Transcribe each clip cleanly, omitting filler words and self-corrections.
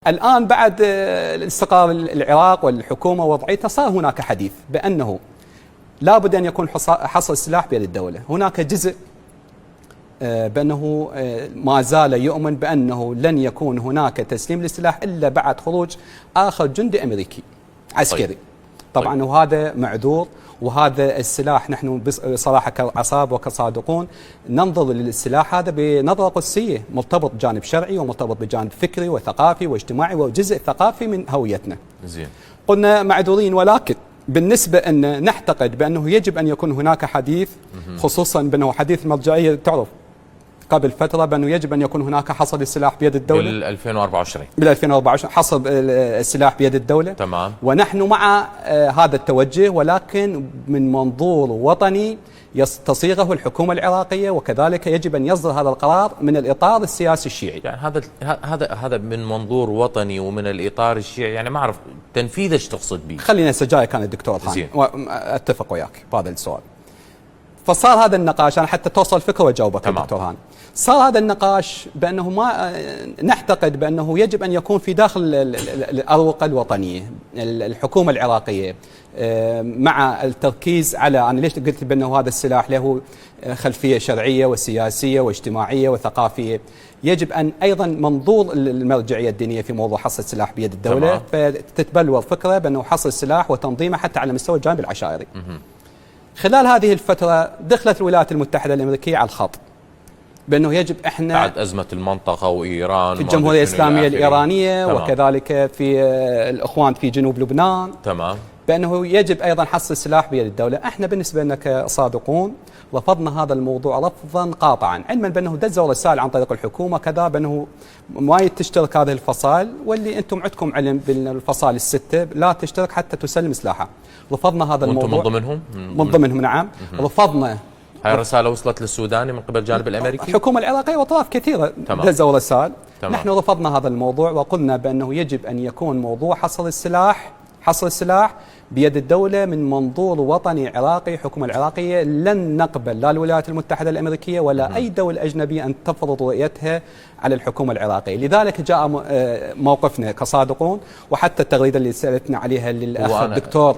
الآن بعد استقرار العراق والحكومة ووضعيتها صار هناك حديث بأنه لابد أن يكون حصر السلاح بيد الدولة. هناك جزء بأنه ما زال يؤمن بأنه لن يكون هناك تسليم للسلاح إلا بعد خروج آخر جندي أمريكي عسكري. طبعا وهذا معذور، وهذا السلاح نحن بصراحة كعصاب وكصادقون ننظر للسلاح هذا بنظرة قدسية، مرتبط بجانب شرعي ومرتبط بجانب فكري وثقافي واجتماعي وجزء ثقافي من هويتنا. زين. قلنا معذورين، ولكن بالنسبة أن نعتقد بأنه يجب أن يكون هناك حديث، خصوصا بأنه حديث المرجعية تعرف قبل فترة بأنه يجب أن يكون هناك حصر السلاح بيد الدولة بال 2024 حصر السلاح بيد الدولة. تمام. ونحن مع هذا التوجه، ولكن من منظور وطني تصيغه الحكومة العراقية، وكذلك يجب أن يصدر هذا القرار من الإطار السياسي الشيعي. يعني هذا من منظور وطني ومن الإطار الشيعي، يعني ما أعرف تنفيذ ايش تقصد به. خلينا سجاي كان الدكتور هاني واتفق وياك بهذا السؤال. فصار هذا النقاش، أنا حتى توصل فكرة وجاوبك دكتور هاني. صار هذا النقاش بأنه ما نعتقد بأنه يجب أن يكون في داخل الأروقة الوطنية الحكومة العراقية مع التركيز على، أنا ليش قلت بأنه هذا السلاح له خلفية شرعية وسياسية واجتماعية وثقافية، يجب أن أيضا منظور المرجعية الدينية في موضوع حصر السلاح بيد الدولة. فتتبلور فكرة بأنه حصر السلاح وتنظيمه حتى على مستوى الجانب العشائري. خلال هذه الفترة دخلت الولايات المتحدة الأمريكية على الخط بأنه يجب إحنا بعد أزمة المنطقة وإيران في الجمهورية الإسلامية الإيرانية. تمام. وكذلك في الإخوان في جنوب لبنان. تمام. بأنه يجب أيضا حصر السلاح بيد الدولة. احنا بالنسبة لنا كصادقون رفضنا هذا الموضوع رفضا قاطعا، علما بأنه دزوا رسائل عن طريق الحكومة كذا بأنه ما تشترك هذه الفصائل، واللي أنتم عندكم علم بالفصائل الستة لا تشترك حتى تسلم سلاحها. رفضنا هذا الموضوع. وأنتم من ضمنهم؟ من ضمنهم نعم. رفضنا. هاي الرسالة وصلت للسوداني من قبل الجانب الأمريكي؟ الحكومة العراقية وأطراف كثيرة دزوا رسائل. نحن رفضنا هذا الموضوع وقلنا بأنه يجب أن يكون موضوع حصر السلاح بيد الدولة من منظور وطني عراقي. الحكومة العراقية لن نقبل لا الولايات المتحدة الأمريكية ولا أي دولة أجنبية أن تفرض رؤيتها على الحكومة العراقية. لذلك جاء موقفنا كصادقون، وحتى التغريدة اللي سألتنا عليها للأخ الدكتور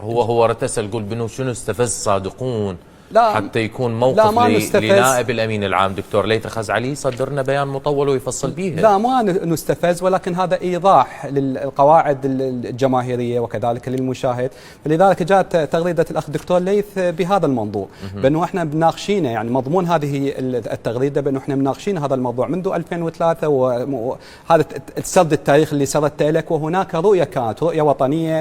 هو رتسل قول بأنه شنو استفز صادقون لا حتى يكون موقف لنائب الأمين العام دكتور ليث خزعلي صدرنا بيان مطول ويفصل به. لا ما نستفز، ولكن هذا إيضاح للقواعد الجماهيرية وكذلك للمشاهد. فلذلك جاءت تغريدة الأخ الدكتور ليث بهذا المنظور بأنه احنا بناقشينه، يعني مضمون هذه التغريدة بأنه احنا بناقشين هذا الموضوع منذ 2003، وهذا السرد التاريخ اللي سردته لك، وهناك رؤية كانت رؤية وطنية